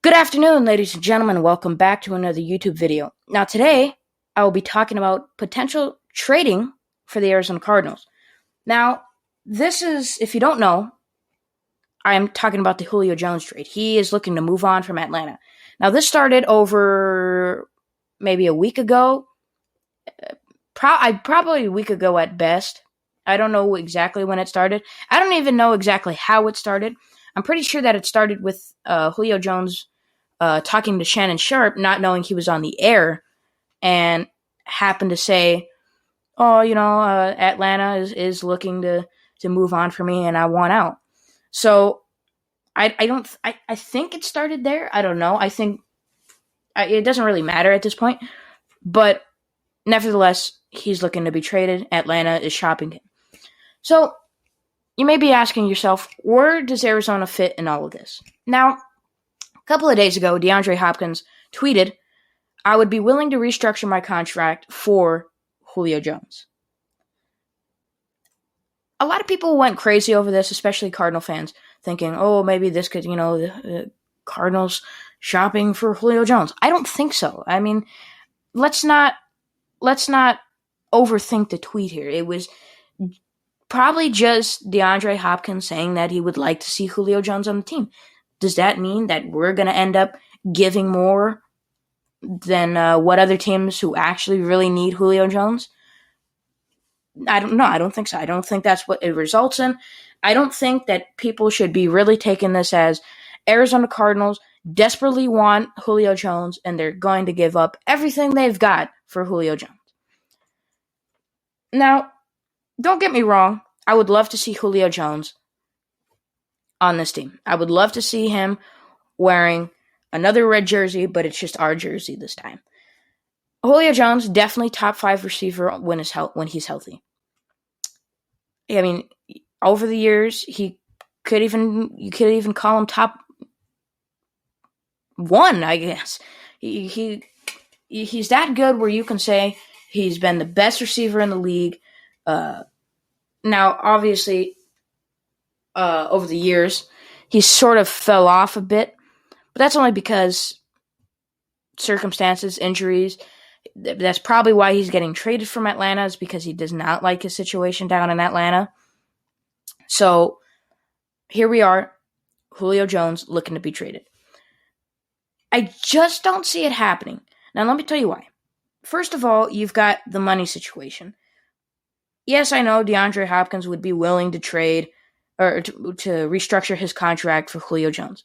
Good afternoon, ladies and gentlemen. Welcome back to another YouTube video. Now, today, I will be talking about potential trading for the Arizona Cardinals. Now, this is, if you don't know, I'm talking about the Julio Jones trade. He is looking to move on from Atlanta. Now, this started over maybe a week ago. Probably a week ago at best. I don't know exactly when it started. I don't even know exactly how it started. I'm pretty sure that it started with Julio Jones talking to Shannon Sharpe, not knowing he was on the air, and happened to say, "Oh, Atlanta is looking to move on for me, and I want out." So I think it started there. I don't know. I think it doesn't really matter at this point, but nevertheless, he's looking to be traded. Atlanta is shopping him. So you may be asking yourself, where does Arizona fit in all of this? Now, a couple of days ago, DeAndre Hopkins tweeted, "I would be willing to restructure my contract for Julio Jones." A lot of people went crazy over this, especially Cardinal fans, thinking, "Oh, maybe this could, the Cardinals shopping for Julio Jones." I don't think so. I mean, let's not overthink the tweet here. It was probably just DeAndre Hopkins saying that he would like to see Julio Jones on the team. Does that mean that we're going to end up giving more than what other teams who actually really need Julio Jones? I don't know. I don't think so. I don't think that's what it results in. I don't think that people should be really taking this as Arizona Cardinals desperately want Julio Jones and they're going to give up everything they've got for Julio Jones. Now, don't get me wrong. I would love to see Julio Jones on this team. I would love to see him wearing another red jersey, but it's just our jersey this time. Julio Jones, definitely top 5 receiver when he's healthy. I mean, over the years, you could even call him top 1, I guess. He's that good where you can say he's been the best receiver in the league. Now, obviously, over the years, he sort of fell off a bit, but that's only because circumstances, injuries. That's probably why he's getting traded from Atlanta, is because he does not like his situation down in Atlanta. So here we are, Julio Jones looking to be traded. I just don't see it happening. Now, let me tell you why. First of all, you've got the money situation. Yes, I know DeAndre Hopkins would be willing to trade or to restructure his contract for Julio Jones.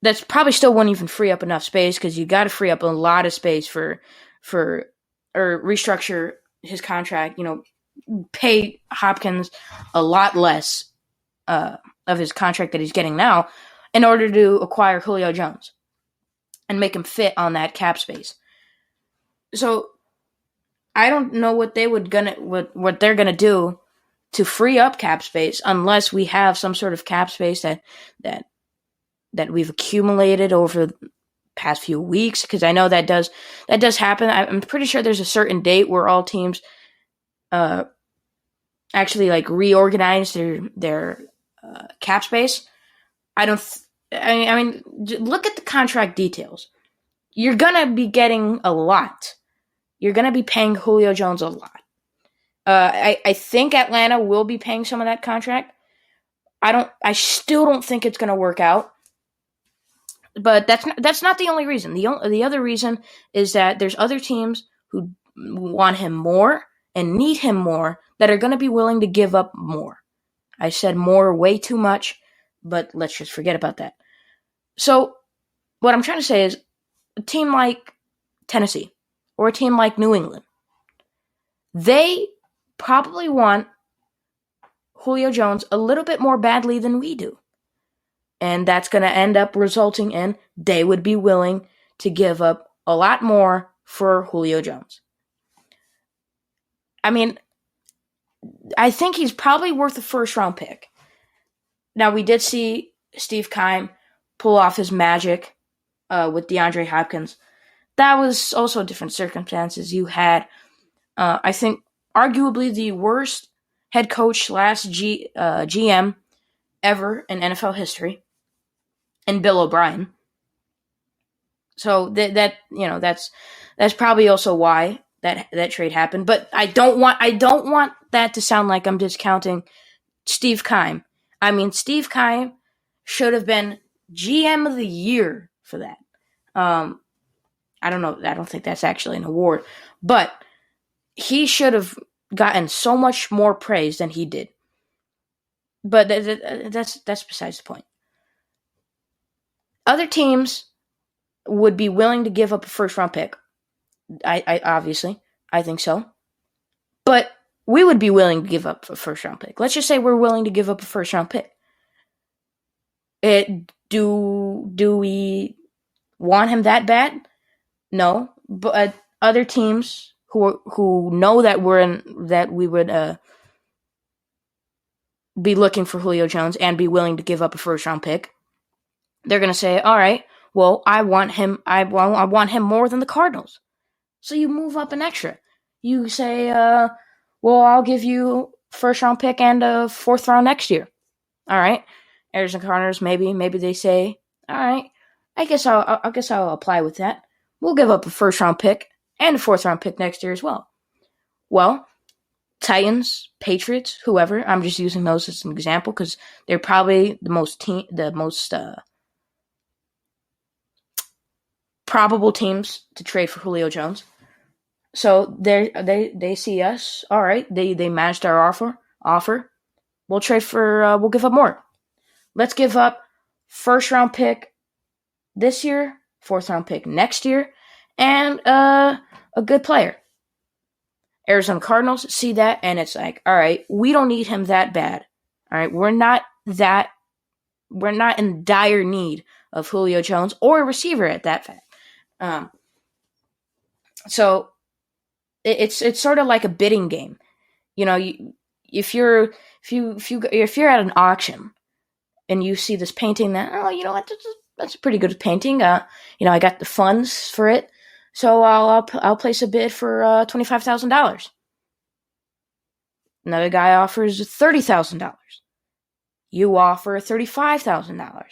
That's probably still wouldn't even free up enough space, because you got to free up a lot of space or restructure his contract. Pay Hopkins a lot less of his contract that he's getting now in order to acquire Julio Jones and make him fit on that cap space. So I don't know what they're gonna do to free up cap space, unless we have some sort of cap space that we've accumulated over the past few weeks, because I know that does happen. I'm pretty sure there's a certain date where all teams actually reorganize their cap space. I mean, look at the contract details. You're gonna be getting a lot. You're gonna be paying Julio Jones a lot. I think Atlanta will be paying some of that contract. I still don't think it's gonna work out. But that's not the only reason. The other reason is that there's other teams who want him more and need him more that are going to be willing to give up more. I said more way too much, but let's just forget about that. So what I'm trying to say is, a team like Tennessee or a team like New England, they probably want Julio Jones a little bit more badly than we do. And that's going to end up resulting in they would be willing to give up a lot more for Julio Jones. I mean, I think he's probably worth a first-round pick. Now, we did see Steve Keim pull off his magic with DeAndre Hopkins. That was also different circumstances. You had, I think, arguably the worst head coach / GM ever in NFL history, and Bill O'Brien. So that's probably also why that trade happened. But I don't want that to sound like I'm discounting Steve Keim. I mean, Steve Keim should have been GM of the year for that. I don't know. I don't think that's actually an award, but he should have gotten so much more praise than he did. But that's besides the point. Other teams would be willing to give up a first round pick. I obviously, I think so. But we would be willing to give up a first round pick. Let's just say we're willing to give up a first round pick. Do we want him that bad? No, but other teams who know that we would be looking for Julio Jones and be willing to give up a first round pick, they're gonna say, all right, well, I want him more than the Cardinals. So you move up an extra. You say, well, I'll give you first round pick and a fourth round next year. All right, Arizona Cardinals, maybe they say, all right, I guess I'll apply with that. We'll give up a first round pick and a fourth round pick next year as well. Well, Titans, Patriots, whoever. I'm just using those as an example because they're probably the most probable teams to trade for Julio Jones. So they see us. All right, they matched our offer. We'll trade for. We'll give up more. Let's give up first round pick this year, fourth round pick next year, and a good player. Arizona Cardinals see that, and it's like, all right, we don't need him that bad. All right, we're not in dire need of Julio Jones or a receiver at that fact. So it's sort of like a bidding game. You know, if you're at an auction and you see this painting that, oh, you know what, that's a pretty good painting. I got the funds for it. So I'll place a bid for $25,000. Another guy offers $30,000. You offer $35,000.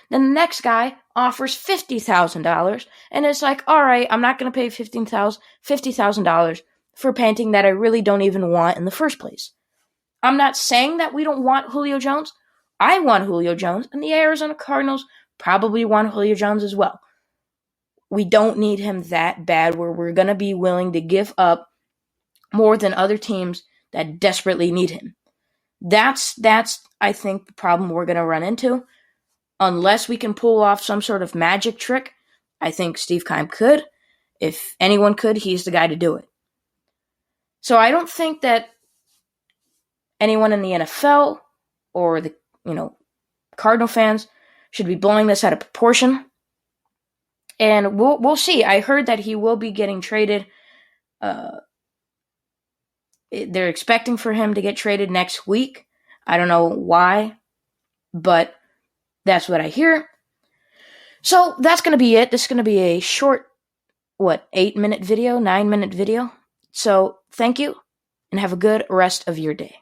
Then the next guy offers $50,000, and it's like, all right, I'm not going to pay $50,000 for a painting that I really don't even want in the first place. I'm not saying that we don't want Julio Jones. I want Julio Jones, and the Arizona Cardinals probably want Julio Jones as well. We don't need him that bad where we're going to be willing to give up more than other teams that desperately need him. That's I think, the problem we're going to run into. Unless we can pull off some sort of magic trick, I think Steve Keim could. If anyone could, he's the guy to do it. So I don't think that anyone in the NFL or the Cardinal fans should be blowing this out of proportion. And we'll see. I heard that he will be getting traded. They're expecting for him to get traded next week. I don't know why, but that's what I hear. So that's going to be it. This is going to be a short, 8-minute video, 9-minute video. So thank you, and have a good rest of your day.